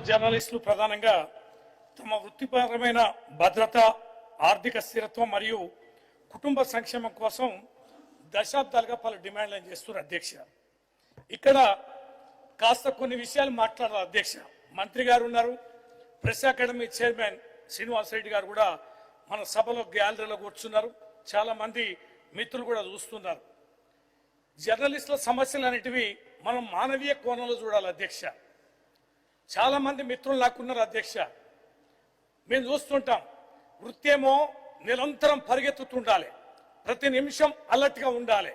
జర్నలిస్టులు ప్రధానంగా తమ వృత్తిపరమైన భద్రత, ఆర్థిక స్థిరత్వం మరియు కుటుంబ సంక్షేమం కోసం దశాబ్దాలుగా పలు డిమాండ్లను చేస్తున్నారు అధ్యక్ష. ఇక్కడ కాస్త కొన్ని విషయాలు మాట్లాడారు అధ్యక్ష. మంత్రి గారు ఉన్నారు, press academy chairman Srinivas Reddy గారు కూడా మన సభలో గ్యాలరీలో కూర్చున్నారు. చాలా మంది మిత్రులు కూడా చూస్తున్నారు. జర్నలిస్టుల సమస్యలు అనేటివి మనం మానవీయ కోణంలో చూడాలి అధ్యక్ష. చాలా మంది మిత్రులు నాకున్నారు అధ్యక్ష. మేము చూస్తుంటాం, వృత్తి ఏమో నిరంతరం పరిగెత్తుతుండాలి, ప్రతి నిమిషం అలర్ట్గా ఉండాలి,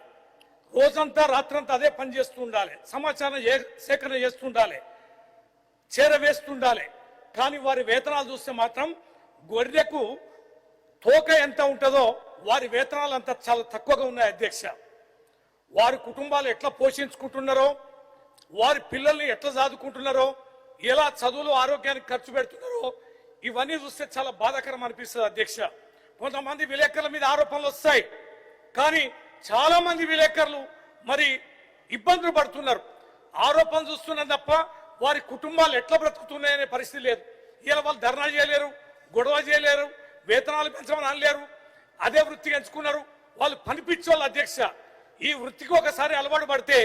రోజంతా రాత్రంతా అదే పని చేస్తూ ఉండాలి, సమాచారం సేకరణ చేస్తుండాలి, చేరవేస్తుండాలి. కానీ వారి వేతనాలు చూస్తే మాత్రం గొర్రెకు తోక ఎంత ఉంటుందో వారి వేతనాలు అంత చాలా తక్కువగా ఉన్నాయి అధ్యక్ష. వారి కుటుంబాలు ఎట్లా పోషించుకుంటున్నారో, వారి పిల్లల్ని ఎట్లా చదువుకుంటున్నారో, ఎలా చదువులు ఆరోగ్యానికి ఖర్చు పెడుతున్నారో ఇవన్నీ చూస్తే చాలా బాధాకరం అనిపిస్తుంది అధ్యక్ష. కొంతమంది విలేకరుల మీద ఆరోపణలు వస్తాయి, కానీ చాలా మంది విలేకరులు మరి ఇబ్బందులు పడుతున్నారు. ఆరోపణలు చూస్తున్నారు తప్ప వారి కుటుంబాలు ఎట్లా బ్రతుకుతున్నాయనే పరిస్థితి లేదు. ఇలా వాళ్ళు ధర్నా చేయలేరు, గొడవ చేయలేరు, వేతనాలు పెంచమని అనలేరు. అదే వృత్తికి ఎంచుకున్నారు, వాళ్ళు పనిపించోళ్ళు అధ్యక్ష. ఈ వృత్తికి ఒకసారి అలవాటు పడితే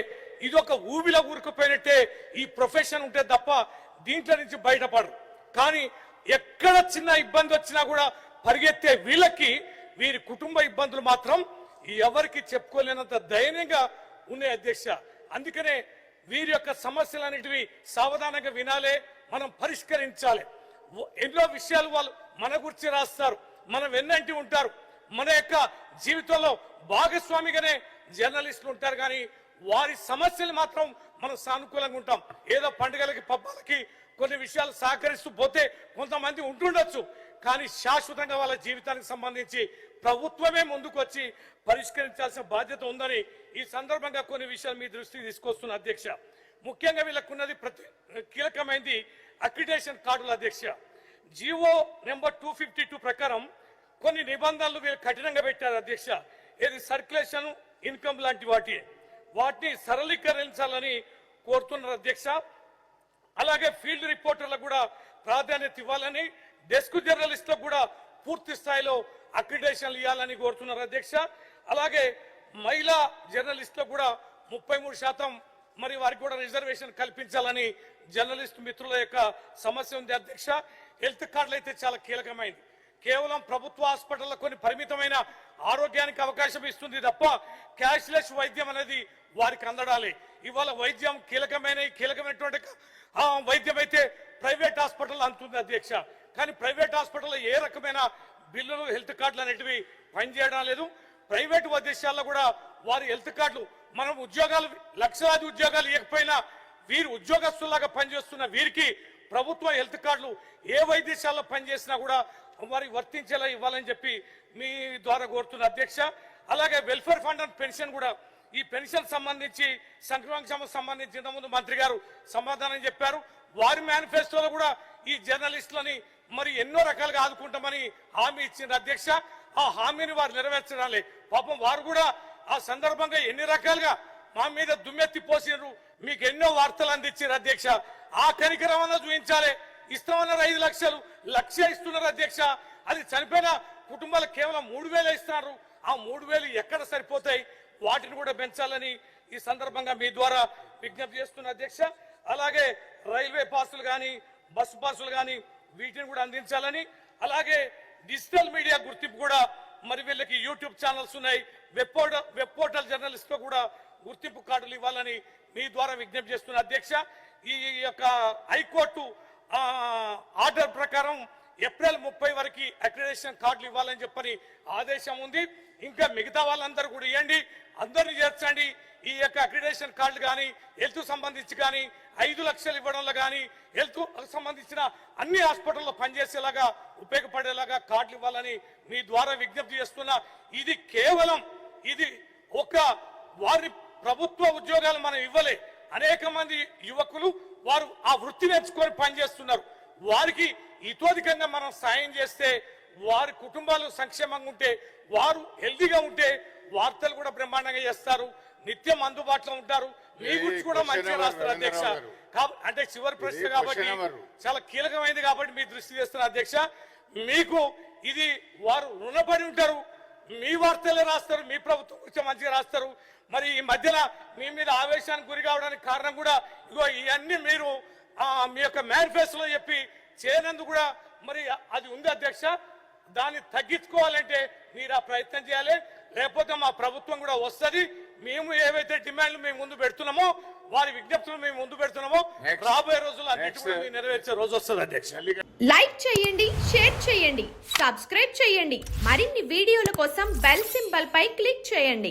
ఇది ఒక ఊబిలో ఊరుకుపోయినట్టే ఈ ప్రొఫెషన్ ఉంటే తప్ప దీంట్లో నుంచి బయటపడరు. కానీ ఎక్కడ చిన్న ఇబ్బంది వచ్చినా కూడా పరిగెత్తే వీళ్ళకి వీరి కుటుంబ ఇబ్బందులు మాత్రం ఎవరికి చెప్పుకోలేనంత దయనీయంగా ఉన్నాయి అధ్యక్ష. అందుకనే వీరి యొక్క సమస్యలన్నిటివి సావధానంగా వినాలే, మనం పరిష్కరించాలి. ఎన్నో విషయాలు వాళ్ళు మన గురించి రాస్తారు, మనం వెన్నంటి ఉంటారు, మన యొక్క జీవితంలో భాగస్వామిగానే జర్నలిస్టులు ఉంటారు. కానీ వారి సమస్యలు మాత్రం మనం సానుకూలంగా ఉంటాం. ఏదో పండుగలకి పబ్బాలకి కొన్ని విషయాలు సహకరిస్తూ పోతే కొంతమంది ఉంటుండొచ్చు, కానీ శాశ్వతంగా వాళ్ళ జీవితానికి సంబంధించి ప్రభుత్వమే ముందుకు వచ్చి పరిష్కరించాల్సిన బాధ్యత ఉందని ఈ సందర్భంగా కొన్ని విషయాలు మీ దృష్టికి తీసుకొస్తున్న అధ్యక్ష. ముఖ్యంగా వీళ్ళకున్నది కీలకమైనది అక్రిడేషన్ కార్డుల అధ్యక్ష. జీవో నెంబర్ 252 ప్రకారం కొన్ని నిబంధనలు వీళ్ళు కఠినంగా పెట్టారు అధ్యక్ష. ఏది సర్క్యులేషన్, ఇన్కమ్ లాంటి వాటిని సరళీకరించాలని కోరుతున్నారు అధ్యక్ష. అలాగే ఫీల్డ్ రిపోర్టర్లకు కూడా ప్రాధాన్యత ఇవ్వాలని, డెస్క్ జర్నలిస్టులకు కూడా పూర్తి స్థాయిలో అక్రిడేషన్లు ఇవ్వాలని కోరుతున్నారు అధ్యక్ష. అలాగే మహిళా జర్నలిస్టులకు కూడా 33% మరి వారికి కూడా రిజర్వేషన్ కల్పించాలని జర్నలిస్టు మిత్రుల యొక్క సమస్య ఉంది అధ్యక్ష. హెల్త్ కార్డులు అయితే చాలా కీలకమైంది. కేవలం ప్రభుత్వ హాస్పిటల్లో కొన్ని పరిమితమైన ఆరోగ్యానికి అవకాశం ఇస్తుంది తప్ప క్యాష్లెస్ వైద్యం అనేది వారికి అందడాలి. ఇవాళ వైద్యం కీలకమైనటువంటి వైద్యం అయితే ప్రైవేట్ హాస్పిటల్ అంటుంది అధ్యక్ష. కానీ ప్రైవేట్ హాస్పిటల్లో ఏ రకమైన బిల్లులు, హెల్త్ కార్డులు అనేటివి పనిచేయడం లేదు. ప్రైవేట్ వైద్యశాలలో కూడా వారి హెల్త్ కార్డులు, మనం ఉద్యోగాలు లక్షలాది ఉద్యోగాలు ఇవ్వకపోయినా వీరు ఉద్యోగస్తులాగా పనిచేస్తున్న వీరికి ప్రభుత్వ హెల్త్ కార్డులు ఏ వైద్యశాలలో పనిచేసినా కూడా వారికి వర్తించేలా ఇవ్వాలని చెప్పి మీ ద్వారా కోరుతున్న అధ్యక్ష. అలాగే వెల్ఫేర్ ఫండ్ అండ్ పెన్షన్ కూడా, ఈ పెన్షన్ సంబంధించి సంక్షేమం సంబంధించిన ముందు మంత్రి గారు సమాధానం చెప్పారు. వారి మేనిఫెస్టోలో కూడా ఈ జర్నలిస్టులని మరి ఎన్నో రకాలుగా ఆదుకుంటామని హామీ ఇచ్చింది అధ్యక్ష. ఆ హామీని వారు నెరవేర్చడాలి. పాపం వారు కూడా ఆ సందర్భంగా ఎన్ని రకాలుగా మా మీద దుమ్మెత్తి పోసినారు, మీకు ఎన్నో వార్తలు అందించారు అధ్యక్ష. ఆ కనికరం అన్న చూపించాలి. ఇస్తామన్నారు 5 లక్షలు, 1,00,000 ఇస్తున్నారు అధ్యక్ష. అది చనిపోయిన కుటుంబాలకు కేవలం 3,000 ఇస్తున్నారు. ఆ 3,000 ఎక్కడ సరిపోతాయి? వాటిని కూడా పెంచాలని ఈ సందర్భంగా మీ ద్వారా విజ్ఞప్తి చేస్తున్న అధ్యక్ష. అలాగే రైల్వే పాసులు కానీ, బస్సు పాసులు కానీ వీటిని కూడా అందించాలని, అలాగే డిజిటల్ మీడియా గుర్తింపు కూడా, మరి వీళ్ళకి యూట్యూబ్ ఛానల్స్ ఉన్నాయి, వెబ్ పోర్టల్ జర్నలిస్ట్ కూడా గుర్తింపు కార్డులు ఇవ్వాలని మీ ద్వారా విజ్ఞప్తి చేస్తున్న అధ్యక్ష. ఈ యొక్క హైకోర్టు ఆర్డర్ ప్రకారం ఏప్రిల్ 30 వరకు అక్రిడేషన్ కార్డులు ఇవ్వాలని చెప్పని ఆదేశం ఉంది. ఇంకా మిగతా వాళ్ళందరూ కూడా ఇవ్వండి, అందరినీ చేర్చండి. ఈ యొక్క అక్రిడేషన్ కార్డులు కానీ, హెల్త్ సంబంధించి కానీ 5 లక్షలు ఇవ్వడంలో కానీ, హెల్త్ సంబంధించిన అన్ని హాస్పిటల్లో పనిచేసేలాగా ఉపయోగపడేలాగా కార్డులు ఇవ్వాలని మీ ద్వారా విజ్ఞప్తి చేస్తున్నా. ఇది కేవలం ఒక వారి ప్రభుత్వ ఉద్యోగాలు మనం ఇవ్వలే. అనేక మంది యువకులు వారు ఆ వృత్తిని ఎంచుకొని పనిచేస్తున్నారు. వారికి ఇతోధికంగా మనం సాయం చేస్తే, వారి కుటుంబాలు సంక్షేమంగా ఉంటే, వారు హెల్దీగా ఉంటే వార్తలు కూడా బ్రహ్మాండంగా చేస్తారు, నిత్యం అందుబాటులో ఉంటారు, మీ గురించి కూడా మంచిగా రాస్తారు అధ్యక్ష. అంటే చివరి ప్రశ్న కాబట్టి చాలా కీలకమైంది కాబట్టి మీ దృష్టి చేస్తున్న అధ్యక్ష. మీకు ఇది వారు రుణపడి ఉంటారు, మీ వార్తలే రాస్తారు, మీ ప్రభుత్వం గురించి మంచిగా రాస్తారు. మరి ఈ మధ్యన మీ మీద ఆవేశానికి గురి కావడానికి కారణం కూడా ఇగో ఇవన్నీ మీరు మీ యొక్క మేనిఫెస్టోలో చెప్పి చేయనందుకు కూడా మరి అది ఉంది అధ్యక్ష. దాన్ని తగ్గించుకోవాలంటే మీరు ఆ ప్రయత్నం చేయాలి, లేకపోతే మా ప్రభుత్వం కూడా వస్తుంది. మేము ఏవైతే డిమాండ్లు మేము ముందు పెడుతున్నామో, వారి విజ్ఞప్తులు మేము ముందు పెడుతున్నామో, రాబోయే రోజుల్లో అన్నిటి కూడా మీరు నెరవేర్చే రోజు వస్తుంది అధ్యక్ష. లైక్ చేయండి, షేర్ చేయండి, సబ్స్క్రైబ్ చేయండి. మరిన్ని వీడియోల కోసం బెల్ సింబల్ పై క్లిక్ చేయండి.